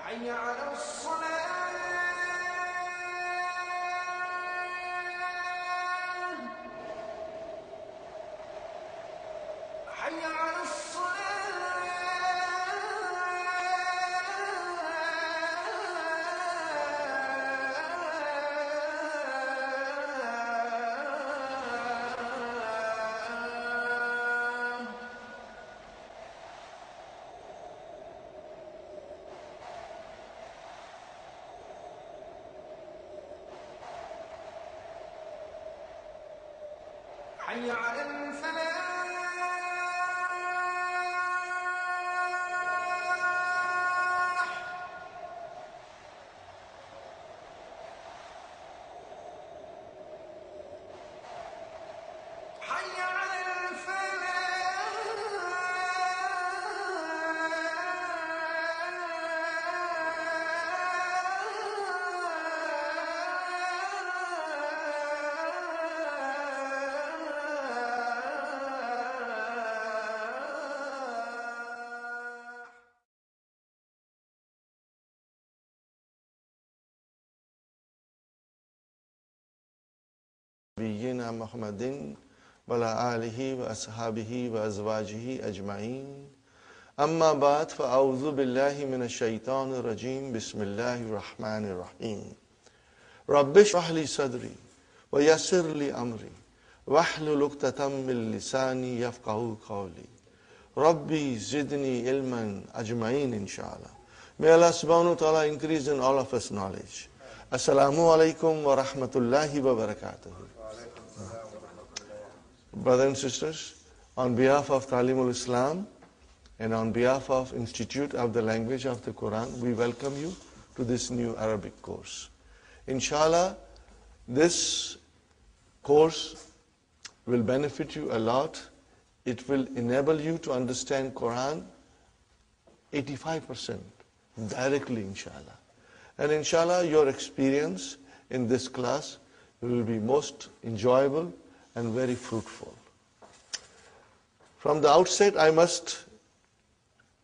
حي على الصلاة حي على حي على الفلاح حي على نبينا محمد وعلى آله وأصحابه وأزواجه أجمعين أما بعد فأعوذ بالله من الشيطان الرجيم بسم الله الرحمن الرحيم رب اشرح لي صدري ويسر لي أمري واحلل عقدة من لساني يفقهوا قولي ربي زدني علما أجمعين inshallah. May Allah subhanahu wa ta'ala increase in all of us knowledge. Assalamu alaikum wa rahmatullahi wa barakatuh. Brothers and sisters, on behalf of Talimul Islam and on behalf of Institute of the Language of the Quran, we welcome you to this new Arabic course. Inshallah, this course will benefit you a lot. It will enable you to understand Quran 85% directly, inshallah. And inshallah, your experience in this class will be most enjoyable and very fruitful. From the outset, I must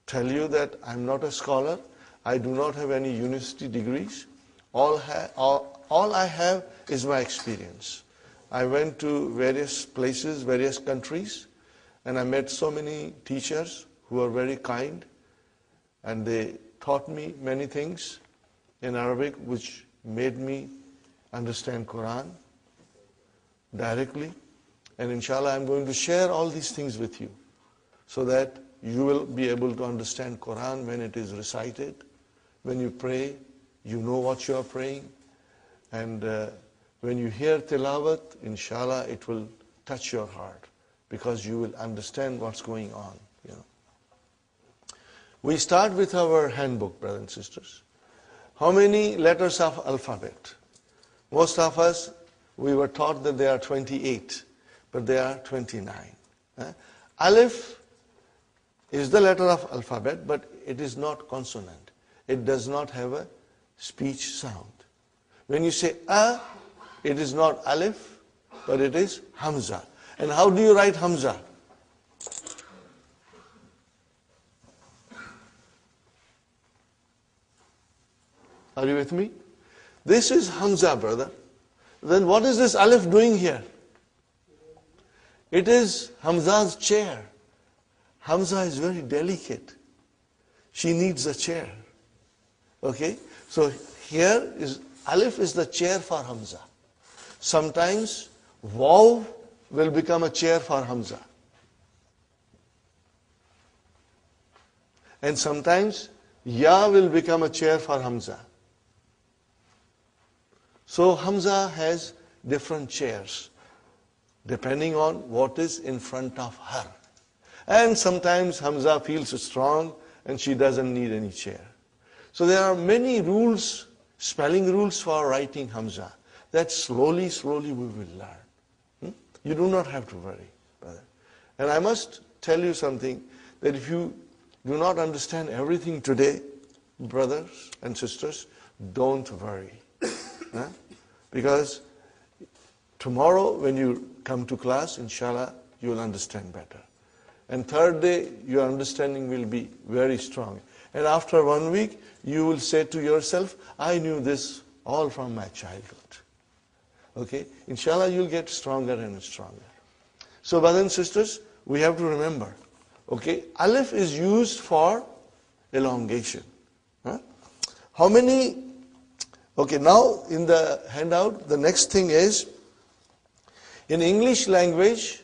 tell you that I'm not a scholar. I do not have any university degrees. All I have is my experience. I went to various places, various countries, and I met so many teachers who are very kind, and they taught me many things in Arabic which made me understand Quran directly. And inshallah, I'm going to share all these things with you so that you will be able to understand Quran when it is recited. When you pray, you know what you are praying. And when you hear tilawat, inshallah, it will touch your heart because you will understand what's going on. We start with our handbook, brothers and sisters. How many letters of alphabet? Most of us, we were taught that there are 28, but there are 29. Alif is the letter of alphabet, but it is not consonant. It does not have a speech sound. When you say a, it is not alif, but it is hamza. And how do you write hamza? Are you with me? This is hamza, brother. Then what is this alif doing here? It is Hamza's chair. Hamza is very delicate. She needs a chair. Okay? So here is alif is the chair for Hamza. Sometimes waw will become a chair for Hamza. And sometimes ya will become a chair for Hamza. So Hamza has different chairs depending on what is in front of her. And sometimes Hamza feels strong and she doesn't need any chair. So there are many rules, spelling rules for writing Hamza that slowly we will learn. You do not have to worry, brother. And I must tell you something, that if you do not understand everything today, brothers and sisters, don't worry. Because tomorrow when you come to class, inshallah, you will understand better. And third day, your understanding will be very strong. And after 1 week, you will say to yourself, I knew this all from my childhood. Okay? Inshallah, you'll get stronger and stronger. So, brothers and sisters, we have to remember, okay, alif is used for elongation. How many? Okay, now in the handout, the next thing is, in English language,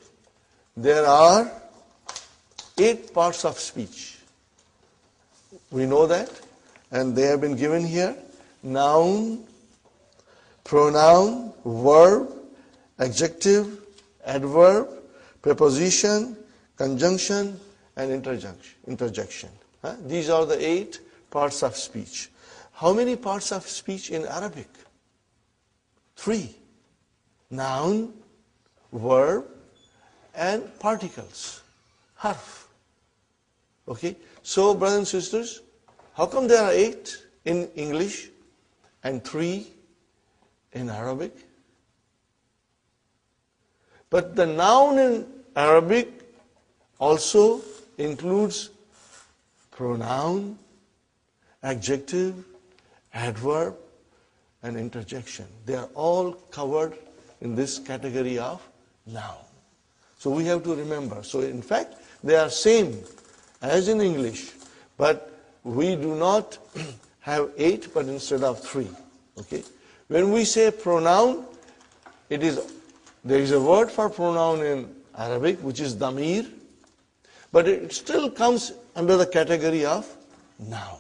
there are 8 parts of speech. We know that, and they have been given here. Noun, pronoun, verb, adjective, adverb, preposition, conjunction, and interjection. These are the 8 parts of speech. How many parts of speech in Arabic? 3. Noun, verb, and particles. Harf. Okay? So, brothers and sisters, how come there are 8 in English and 3 in Arabic? But the noun in Arabic also includes pronoun, adjective, adverb, and interjection. They are all covered in this category of noun. So we have to remember. So in fact, they are same as in English, but we do not have 8, but instead of 3. Okay? When we say pronoun, there is a word for pronoun in Arabic, which is damir, but it still comes under the category of noun.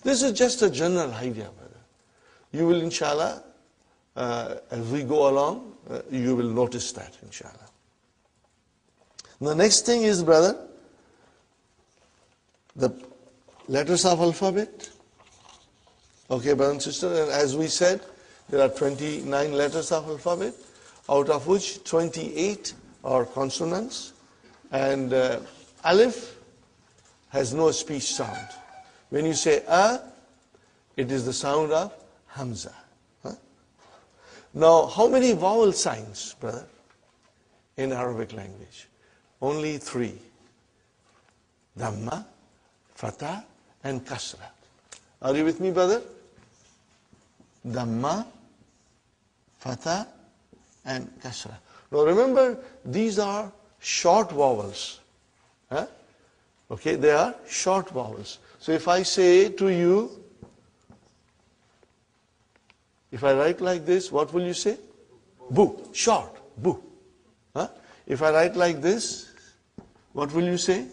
This is just a general idea, brother. You will, inshallah, as we go along, you will notice that, inshallah. The next thing is, brother, the letters of alphabet. Okay, brother and sister, and as we said, there are 29 letters of alphabet, out of which 28 are consonants, and alif has no speech sound. When you say a, it is the sound of hamza. Now, how many vowel signs, brother, in Arabic language? Only 3. Dhamma, fatha, and kasra. Are you with me, brother? Dhamma, fatha, and kasra. Now remember, these are short vowels. Okay, they are short vowels. So if I say to you, if I write like this, what will you say? Bu, short, bu. If I write like this, what will you say?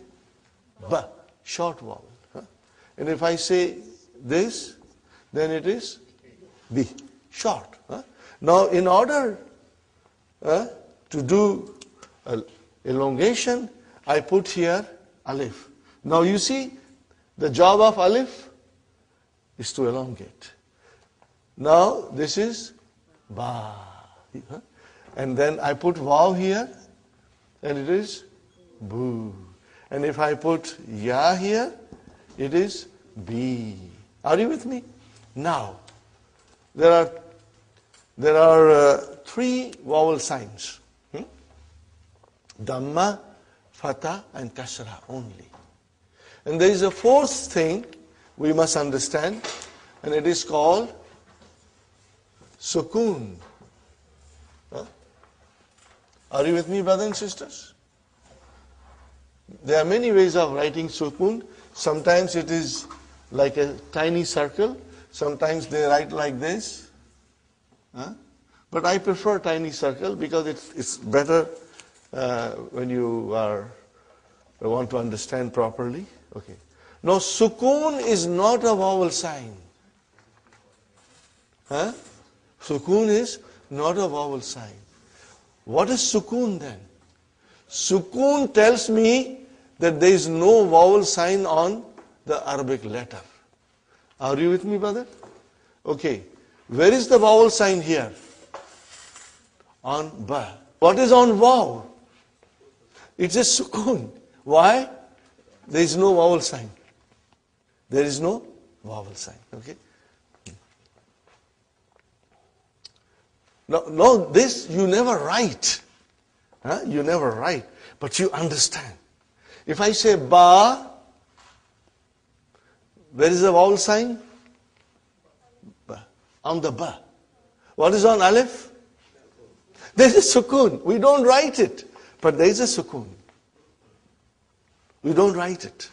Ba, short vowel. And if I say this, then it is bi, short. Now in order to do elongation, I put here alif. Now you see, the job of alif is to elongate. Now this is ba. And then I put waw here, and it is boo. And if I put ya here, it is bi. Are you with me? Now, there are there are three vowel signs. Dhamma, Fatha and Kasra only. And there is a fourth thing we must understand, and it is called Sukoon. Are you with me, brothers and sisters? There are many ways of writing Sukoon. Sometimes it is like a tiny circle. Sometimes they write like this. But I prefer tiny circle because it's better when you want to understand properly. Okay. Now, Sukoon is not a vowel sign. Sukoon is not a vowel sign. What is Sukoon then? Sukoon tells me that there is no vowel sign on the Arabic letter. Are you with me, brother? Okay. Where is the vowel sign here? On ba. What is on vav? It's a Sukoon. Why? There is no vowel sign. There is no vowel sign. Okay. No, this you never write. You never write, but you understand. If I say ba, where is the vowel sign? Ba. On the ba. What is on alif? There is a sukoon. We don't write it, but there is a sukoon. We don't write it.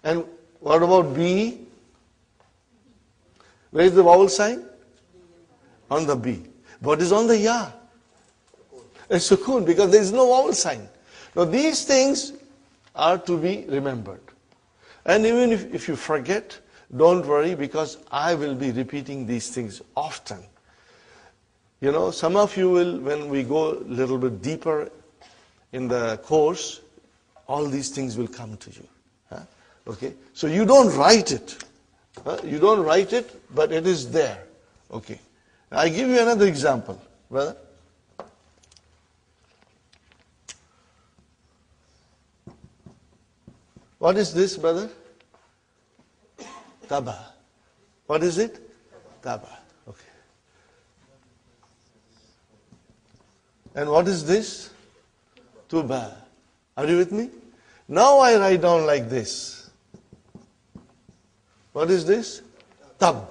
And what about B? Where is the vowel sign? On the B. What is on the ya? A sukoon, because there is no vowel sign. Now these things are to be remembered. And even if you forget, don't worry, because I will be repeating these things often. You know, some of you will, when we go a little bit deeper in the course, all these things will come to you. Okay? So you don't write it. You don't write it, but it is there. Okay. I give you another example, brother. What is this, brother? Taba. What is it? Taba. Okay. And what is this? Tuba. Are you with me? Now I write down like this. What is this? Tab.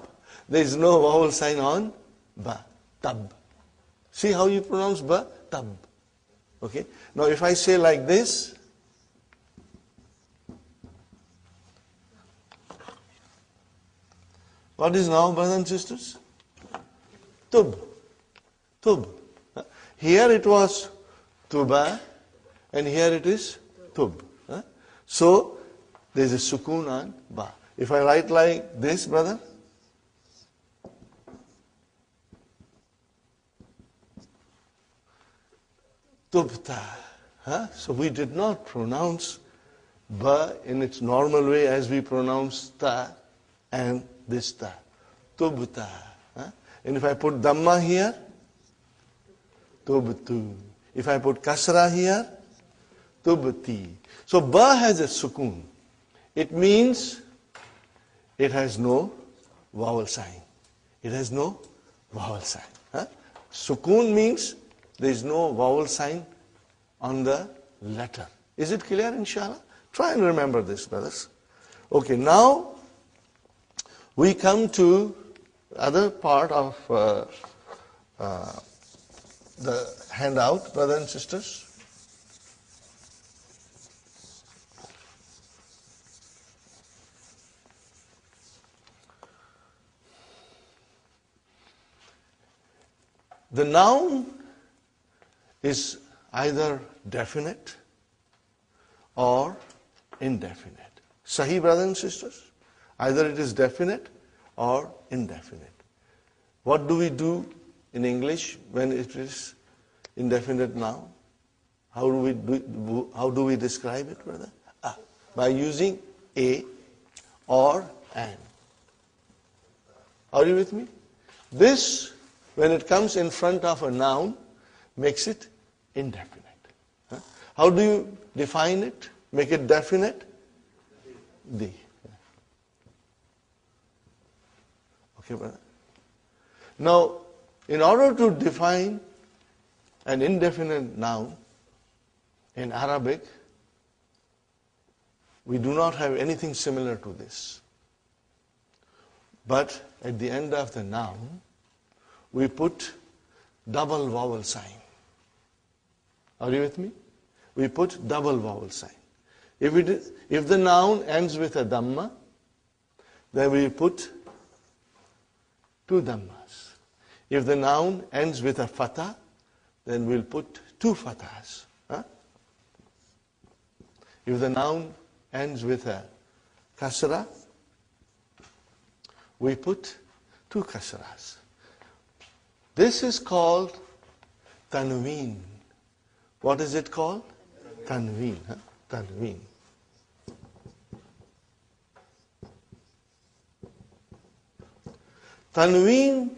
There is no vowel sign on ba. Tab. See how you pronounce ba? Tab. Okay. Now if I say like this, what is now, brothers and sisters? Tub. Tub. Here it was tuba, and here it is tub. So there is a sukoon on ba. If I write like this, brother, tubta. So we did not pronounce ba in its normal way as we pronounce ta and this ta. Tubta. And if I put dhamma here, tubtu. If I put kasra here, tubti. So ba has a sukoon. It means it has no vowel sign. It has no vowel sign. Sukoon means there is no vowel sign on the letter. Is it clear, inshallah? Try and remember this, brothers. Okay, now we come to other part of the handout, brothers and sisters. The noun is either definite or indefinite. Sahih, brothers and sisters? Either it is definite or indefinite. What do we do in English when it is indefinite noun? How do we describe it, brother? By using a or an. Are you with me? This, when it comes in front of a noun, makes it indefinite. How do you define it? Make it definite? The. Okay, brother. Now, In order to define an indefinite noun in Arabic, we do not have anything similar to this. But at the end of the noun, we put double vowel sign. Are you with me? We put double vowel sign. If the noun ends with a dhamma, then we put two dhammas. If the noun ends with a fatha, then we'll put two fathas. Huh? If the noun ends with a kasra, we put two kasras. This is called tanween. What is it called? Tanween. Huh? Tanween. Tanween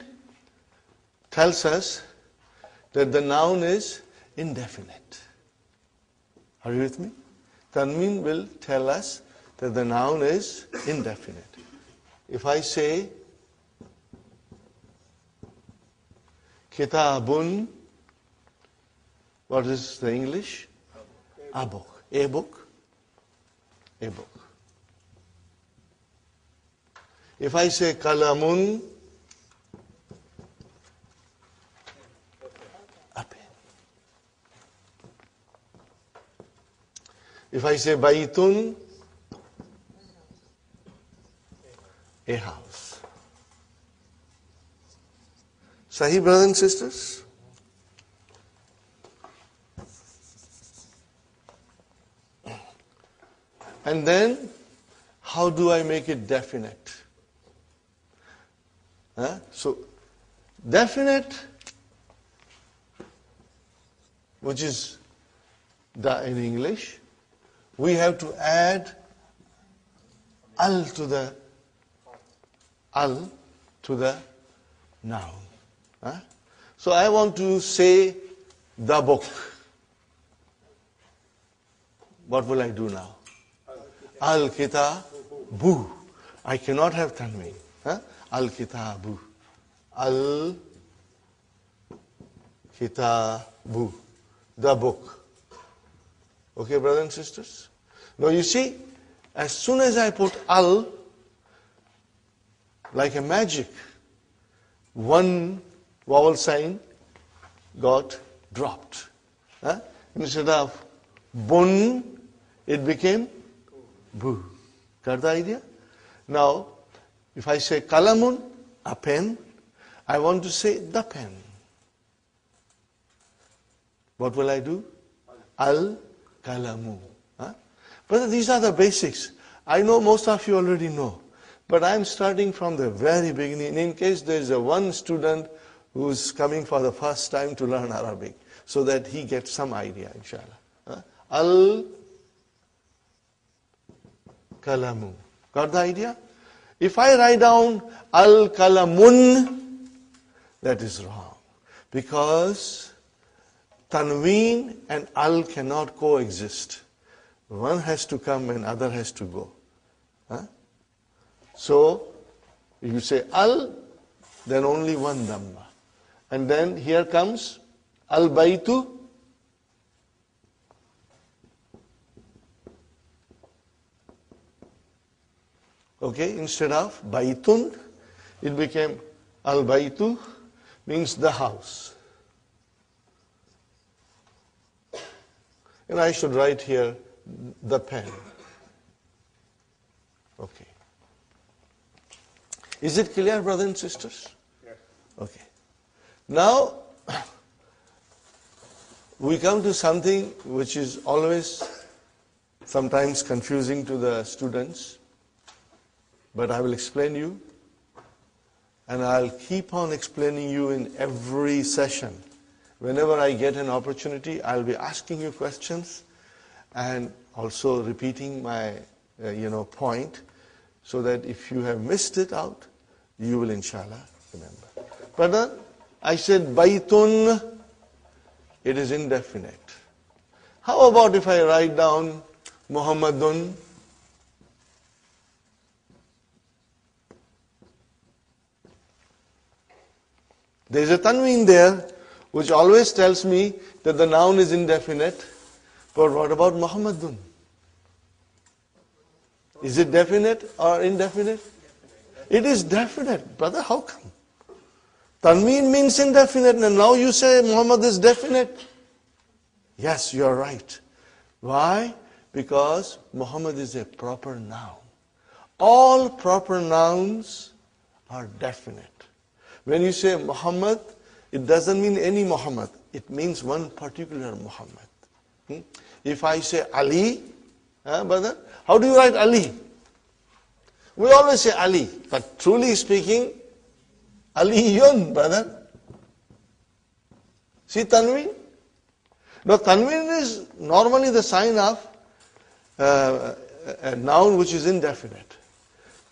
tells us that the noun is indefinite. Are you with me? Tanween will tell us that the noun is indefinite. If I say kitabun, what is the English? A book. A book? A book. If I say kalamun, a pen. If I say baytun, a house. Sahih, brothers and sisters? And then, how do I make it definite? So, definite, which is the in English, we have to add al to the noun. So I want to say the book. What will I do now? Al-kitabu. I cannot have tanween. Al-kitabu. Al-kitabu. The book. Okay, brothers and sisters? Now you see, as soon as I put al, like a magic, one vowel sign got dropped. Instead of bun, it became bu. Got the idea? Now, if I say kalamun, a pen, I want to say the pen. What will I do? Al-kalamu. But these are the basics. I know most of you already know. But I'm starting from the very beginning in case there is one student who's coming for the first time to learn Arabic, so that he gets some idea, inshallah. Al-kalamu. Got the idea? If I write down al-kalamun, that is wrong. Because tanween and al cannot coexist. One has to come and other has to go. So, if you say al, then only one dhamma. And then here comes al-baytu. Okay, instead of baytun, it became al-baytu, means the house. And I should write here the pen. Okay. Is it clear, brothers and sisters? Yes. Okay. Now, we come to something which is always sometimes confusing to the students, but I will explain you, and I'll keep on explaining you in every session. Whenever I get an opportunity, I'll be asking you questions and also repeating my point, so that if you have missed it out, you will inshallah remember. But I said baytun, it is indefinite. How about if I write down Muhammadun? There is a tanween there, which always tells me that the noun is indefinite. But what about Muhammadun? Is it definite or indefinite? It is definite. Brother, how come? Tanween means indefinite, and now you say Muhammad is definite. Yes, you are right. Why? Because Muhammad is a proper noun. All proper nouns are definite. When you say Muhammad, it doesn't mean any Muhammad. It means one particular Muhammad. If I say Ali, brother, how do you write Ali? We always say Ali, but truly speaking, Aliyun, brother. See Tanween? Now Tanween is normally the sign of a noun which is indefinite.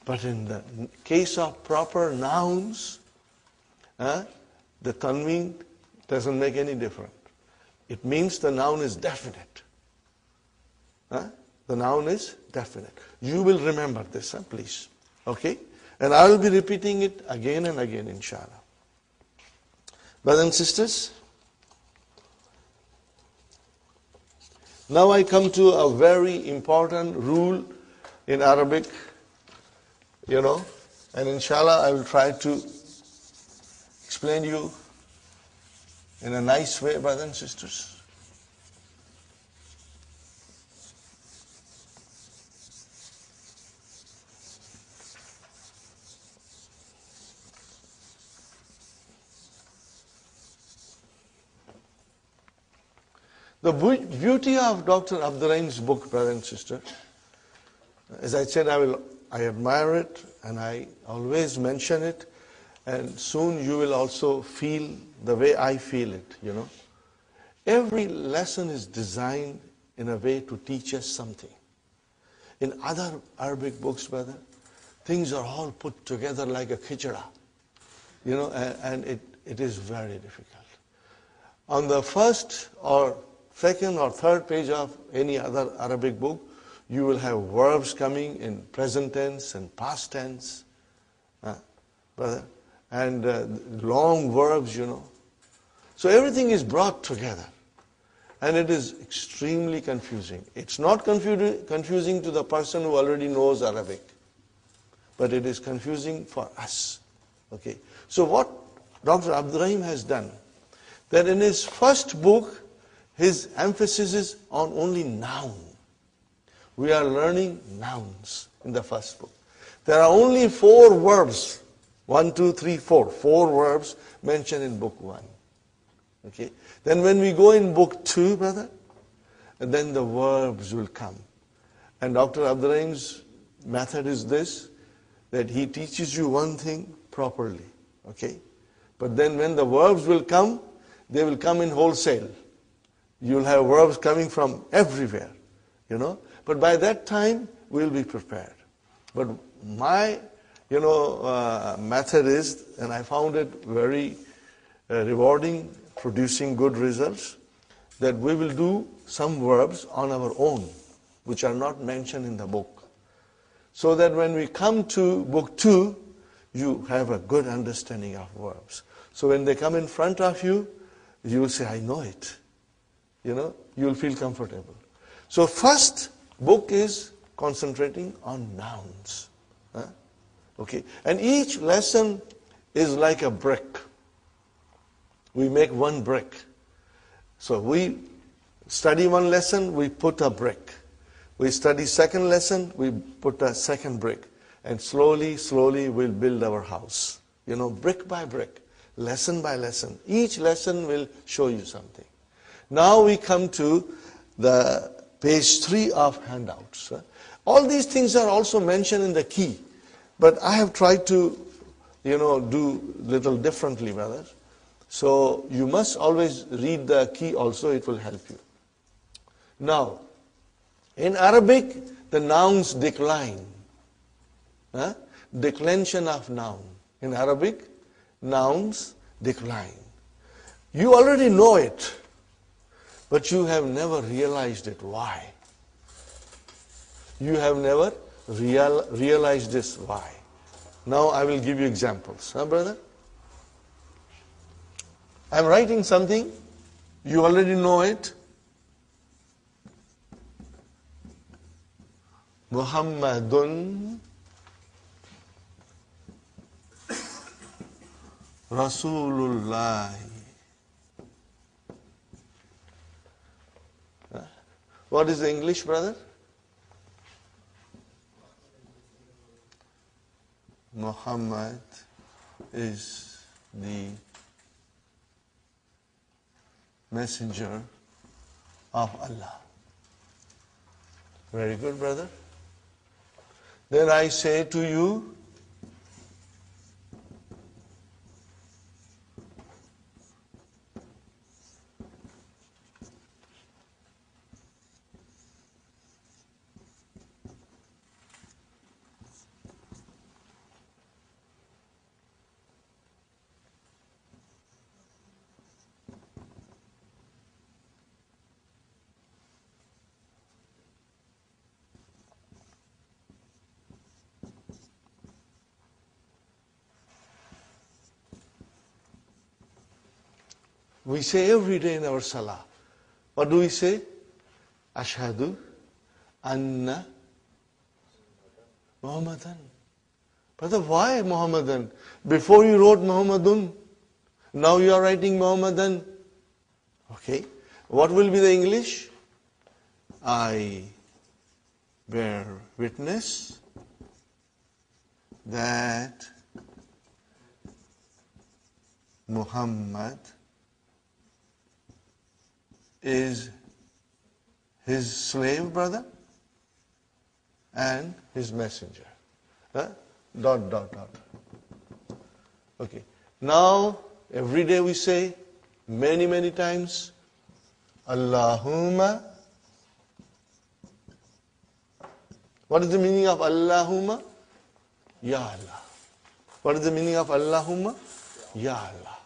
But in the case of proper nouns, the Tanween doesn't make any difference. It means the noun is definite. The noun is definite. You will remember this, please. Okay? And I will be repeating it again and again, inshallah. Brothers and sisters, now I come to a very important rule in Arabic, and inshallah I will try to explain you in a nice way, brothers and sisters. The beauty of Dr. Abdul Rahim's book, brother and sister, as I said, I admire it and I always mention it, and soon you will also feel the way I feel it, Every lesson is designed in a way to teach us something. In other Arabic books, brother, things are all put together like a khichda, and it is very difficult. On the first or second or third page of any other Arabic book, you will have verbs coming in present tense and past tense, brother, and long verbs, So everything is brought together, and it is extremely confusing. It's not confusing to the person who already knows Arabic, but it is confusing for us. Okay. So what Dr. Abdul Rahim has done, that in his first book, his emphasis is on only noun. We are learning nouns in the first book. There are only 4 verbs. 1, 2, 3, 4. 4 verbs mentioned in book 1. Okay. Then when we go in book 2, brother, then the verbs will come. And Dr. Abdul Rahim's method is this, that he teaches you one thing properly. Okay. But then when the verbs will come, they will come in wholesale. You'll have verbs coming from everywhere, But by that time, we'll be prepared. But my, method is, and I found it very rewarding, producing good results, that we will do some verbs on our own, which are not mentioned in the book. So that when we come to book 2, you have a good understanding of verbs. So when they come in front of you, you will say, I know it. You'll feel comfortable. So first book is concentrating on nouns. Okay. And each lesson is like a brick. We make one brick. So we study one lesson, we put a brick. We study second lesson, we put a second brick. And slowly, slowly we'll build our house. Brick by brick, lesson by lesson. Each lesson will show you something. Now we come to the page 3 of handouts. All these things are also mentioned in the key. But I have tried to, do little differently, brother. So you must always read the key also, it will help you. Now, in Arabic, the nouns decline. Declension of noun. In Arabic, nouns decline. You already know it, but you have never realized it. Why? You have never realized this. Why? Now I will give you examples. Brother? I'm writing something, you already know it. Muhammadun Rasulullah. What is the English, brother? Muhammad is the messenger of Allah. Very good, brother. Then I say to you, we say every day in our salah. What do we say? Ashhadu anna Muhammadan. Brother, why Muhammadan? Before you wrote Muhammadun, now you are writing Muhammadan. Okay. What will be the English? I bear witness that Muhammad is his slave, brother, and his messenger. Huh? Dot, dot, dot. Okay. Now, every day we say, many, many times, Allahumma. What is the meaning of Allahumma? Ya Allah. What is the meaning of Allahumma? Ya Allah.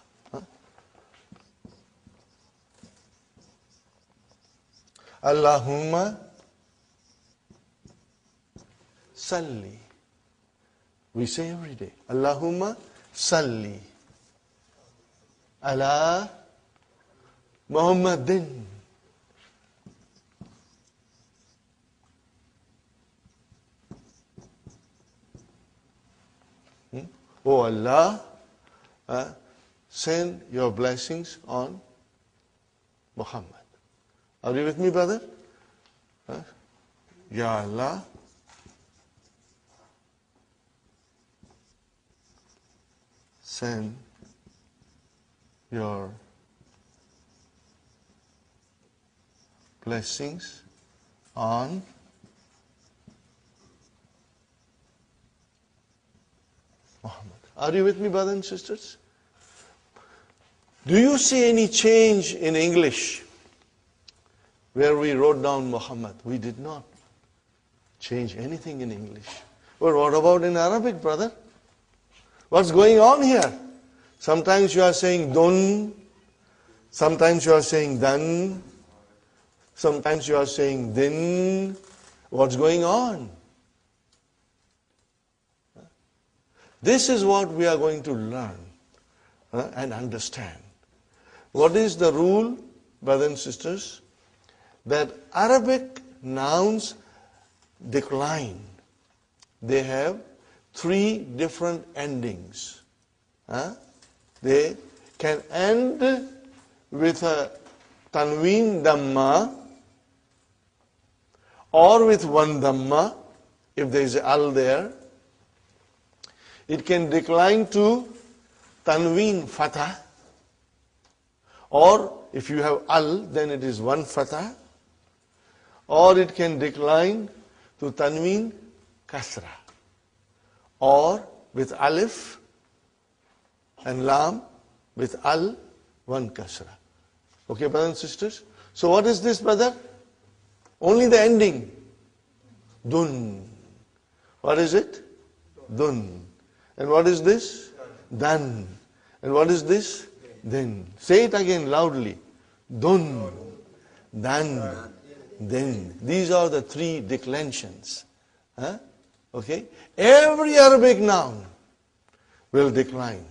Allahumma salli. We say every day, Allahumma salli ala Muhammadin. Oh Allah, send your blessings on Muhammad. Are you with me, brother? Ya Allah, send your blessings on Muhammad. Are you with me, brothers and sisters? Do you see any change in English where we wrote down Muhammad? We did not change anything in English. Well, what about in Arabic, brother? What's going on here? Sometimes you are saying dun, sometimes you are saying dan, sometimes you are saying din. What's going on? This is what we are going to learn and understand. What is the rule, brothers and sisters? That Arabic nouns decline. They have 3 different endings. They can end with a tanween dhamma or with one dhamma if there is a al there. It can decline to tanween fatah, or if you have al, then it is one fatah, or it can decline to tanween kasra, or with alif and lam, with al, one kasra. Okay, brothers and sisters? So what is this, brother? Only the ending. Dun. What is it? Dun. And what is this? Dan. And what is this? Then. Say it again loudly. Dun. Dan. Then. These are the 3 declensions. Okay? Every Arabic noun will decline.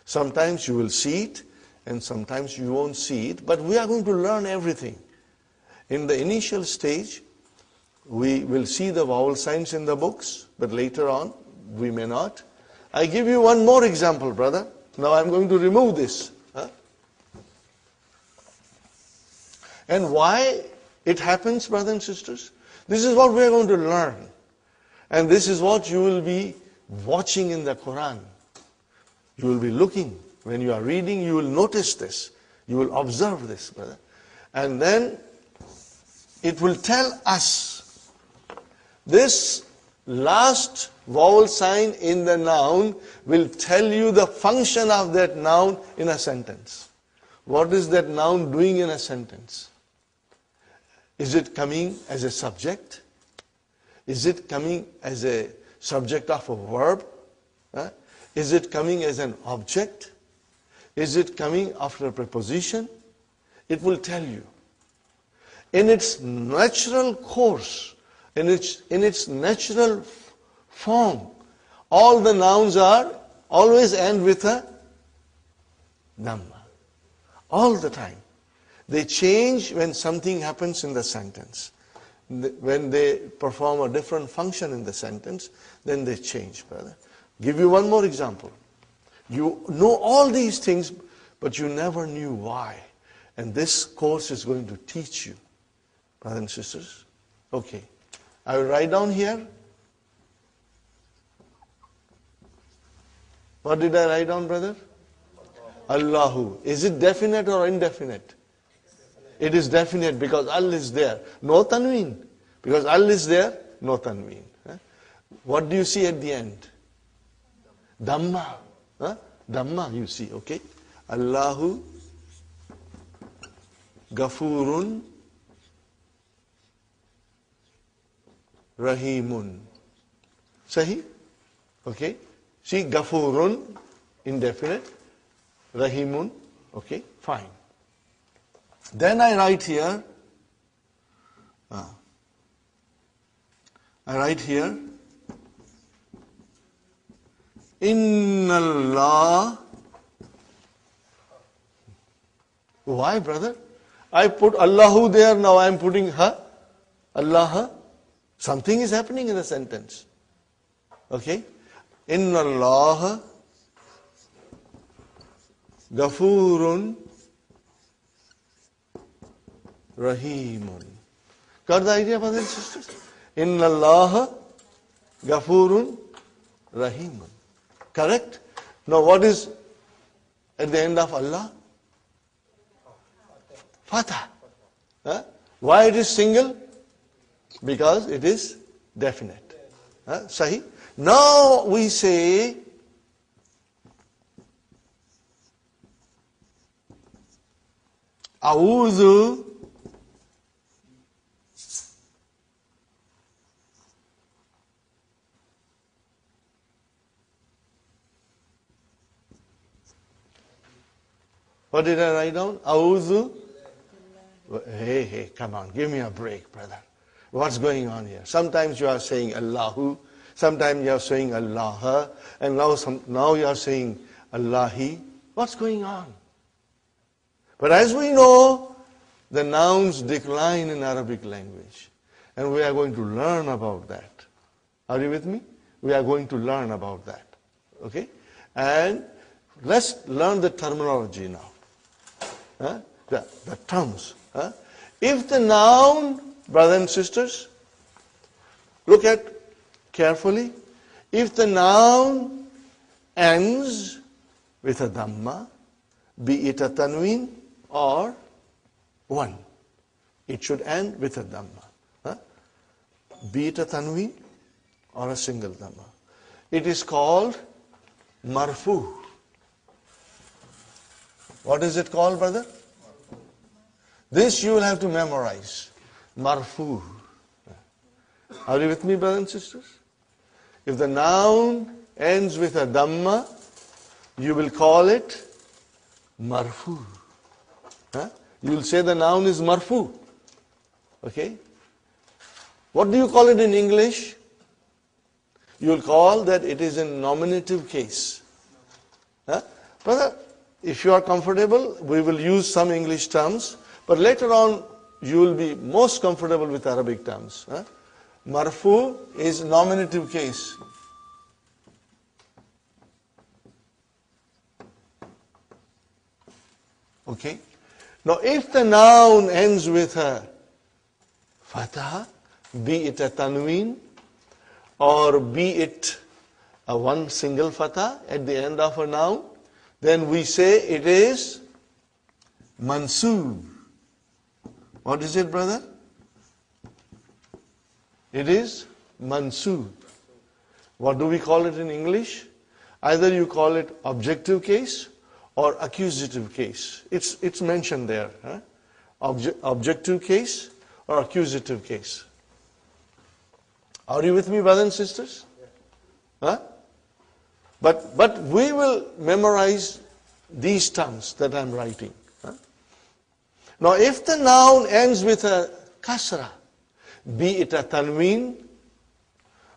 Sometimes you will see it and sometimes you won't see it, but we are going to learn everything. In the initial stage, we will see the vowel signs in the books, but later on, we may not. I give you one more example, brother. Now I'm going to remove this. And why it happens, brothers and sisters? This is what we are going to learn. And this is what you will be watching in the Quran. You will be looking. When you are reading, you will notice this. You will observe this, brother. And then it will tell us this last vowel sign in the noun will tell you the function of that noun in a sentence. What is that noun doing in a sentence? Is it coming as a subject? Is it coming as a subject of a verb? Is it coming as an object? Is it coming after a preposition? It will tell you. In its natural course, in its natural form, all the nouns are always end with a dhamma. All the time. They change when something happens in the sentence. When they perform a different function in the sentence, then they change, brother. Give you one more example. You know all these things, but you never knew why. And this course is going to teach you, brothers and sisters. Okay. I will write down here. What did I write down, brother? Allahu. Is it definite or indefinite? It is definite because Al is there. No tanween. Because Al is there, no tanween. What do you see at the end? Dhamma. Dhamma you see, okay? Allahu Ghafurun Rahimun. Sahi? Okay? See, Ghafurun, indefinite. Rahimun, okay? Fine. Then I write here, Inna Allah. Why, brother? I put Allahu there, now I am putting ha. Allah. Something is happening in the sentence. Okay? Inna Allah Ghafurun Rahimun. Got the idea, brothers and sisters? Inna Allah Ghafurun Rahimun. Correct? Now what is at the end of Allah? Fatah. Why it is single? Because it is definite. Sahi? Now we say A'udhu What did I write down? A'udhu. Hey, come on, give me a break, brother. What's going on here? Sometimes you are saying Allahu, sometimes you are saying Allah, and now you are saying Allahi. What's going on? But as we know, the nouns decline in Arabic language. And we are going to learn about that. Are you with me? We are going to learn about that. Okay? And let's learn the terminology now. The terms. If the noun, brothers and sisters, look at carefully. If the noun ends with a dhamma, be it a tanween or one, it should end with a dhamma. Be it a tanween or a single dhamma. It is called marfu. What is it called, brother? This you will have to memorize. Marfu. Are you with me, brothers and sisters? If the noun ends with a dhamma, you will call it marfu. You will say the noun is marfu. Okay? What do you call it in English? You will call that it is in nominative case. Brother, if you are comfortable, we will use some English terms, but later on you will be most comfortable with Arabic terms. Marfu is nominative case. Okay. Now if the noun ends with a fatha, be it a tanween or be it a one single fatha at the end of a noun, then we say it is mansoob. What is it, brother? It is mansoob. What do we call it in English? Either you call it objective case or accusative case. It's mentioned there. Objective case or accusative case. Are you with me, brothers and sisters? But we will memorize these terms that I'm writing. Now if the noun ends with a kasra, be it a tanween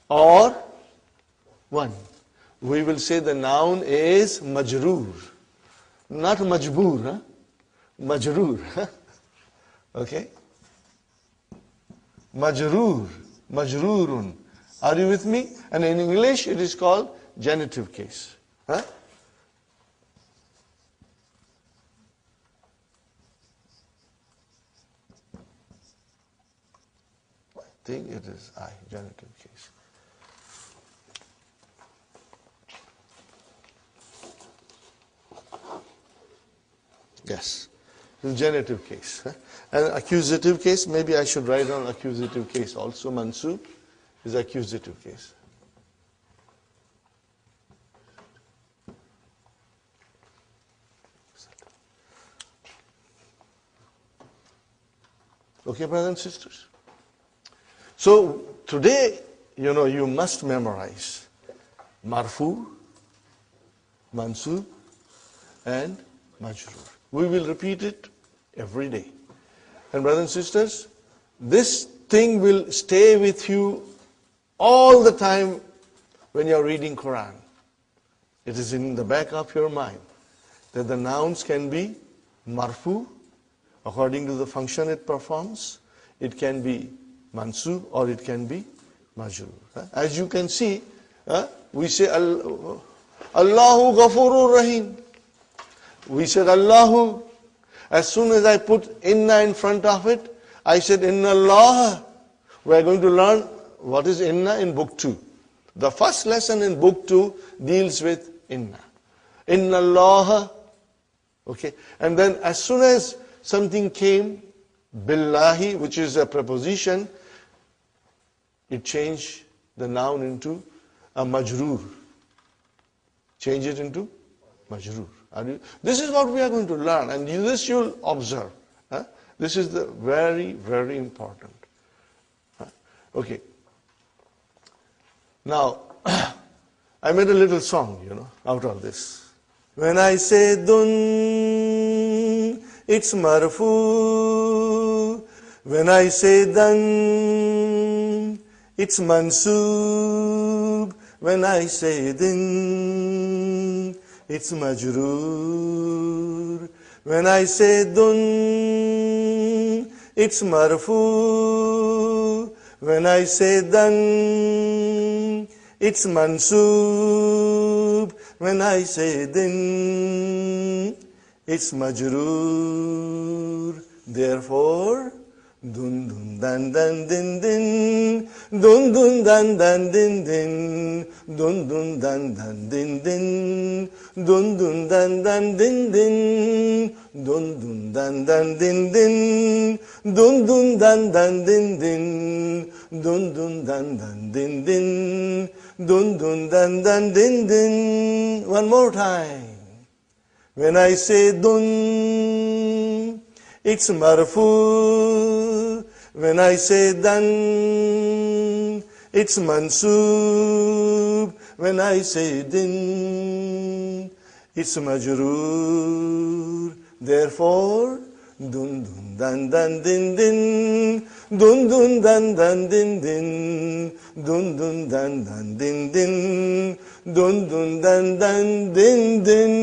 or one, we will say the noun is majroor. Not majboor, majroor. Okay? Majroor, majroorun. Are you with me? And in English it is called genitive case. I think it is genitive case. Yes, it's genitive case. And accusative case, maybe I should write down accusative case also. Mansoob is accusative case. Okay, brothers and sisters? So today, you must memorize marfu, mansoob, and majroor. We will repeat it every day. And brothers and sisters, this thing will stay with you all the time when you are reading Quran. It is in the back of your mind that the nouns can be marfu, according to the function it performs. It can be mansoob or it can be majroor. As you can see, we say Allahu Ghafurur Rahim. We said Allahu. As soon as I put inna in front of it, I said inna Allah. We are going to learn what is inna in book 2. The first lesson in book 2 deals with inna. Inna Allah. Okay. And then as soon as something came, billahi, which is a preposition, it changed the noun into a majroor. Change it into majroor. This is what we are going to learn, and this you'll observe. This is the very, very important. Okay. Now, I made a little song, out of this. When I say dun, it's marfu. When I say dan, it's mansoob. When I say din, it's majroor. When I say dun, it's marfu. When I say dan, it's mansoob. When I say din, it's majroor. Therefore, dun dun dan dan din din, dun dun dan dan din din, dun dun dan dan din din, dun dun dan dan din din, dun dun dan dan din din, dun dun dan dan din din, dun dun dan dan din din, dun dun dan dan din din. One more time. When I say dun, it's marfu. When I say dan, it's mansoob. When I say din, it's majroor. Therefore, dun dun dan dan din din, dun dun dan dan din din, dun dun dan dan din din, dun dun dan dan din din.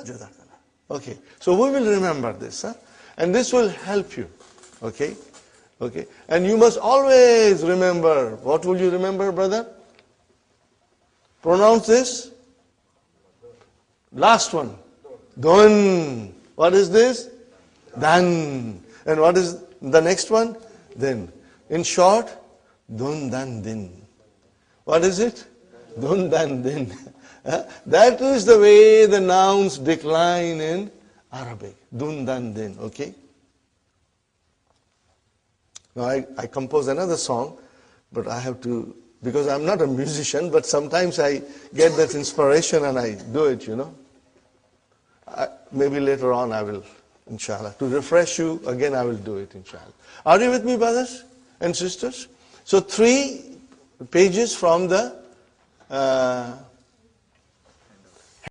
brother? Jazakallah. Okay, so we will remember this, huh? And this will help you. Okay? Okay? And you must always remember. What will you remember, brother? Pronounce this. Last one. Dun. What is this? Dan. And what is the next one? Then. In short, dun dan din. What is it? Dun dan din. That is the way the nouns decline in Arabic. Dun dan din. Okay? Now I compose another song, but I have to, because I'm not a musician, but sometimes I get that inspiration and I do it, you know. Maybe later on I will, inshallah. To refresh you, again I will do it, inshallah. Are you with me, brothers and sisters? So 3 pages from the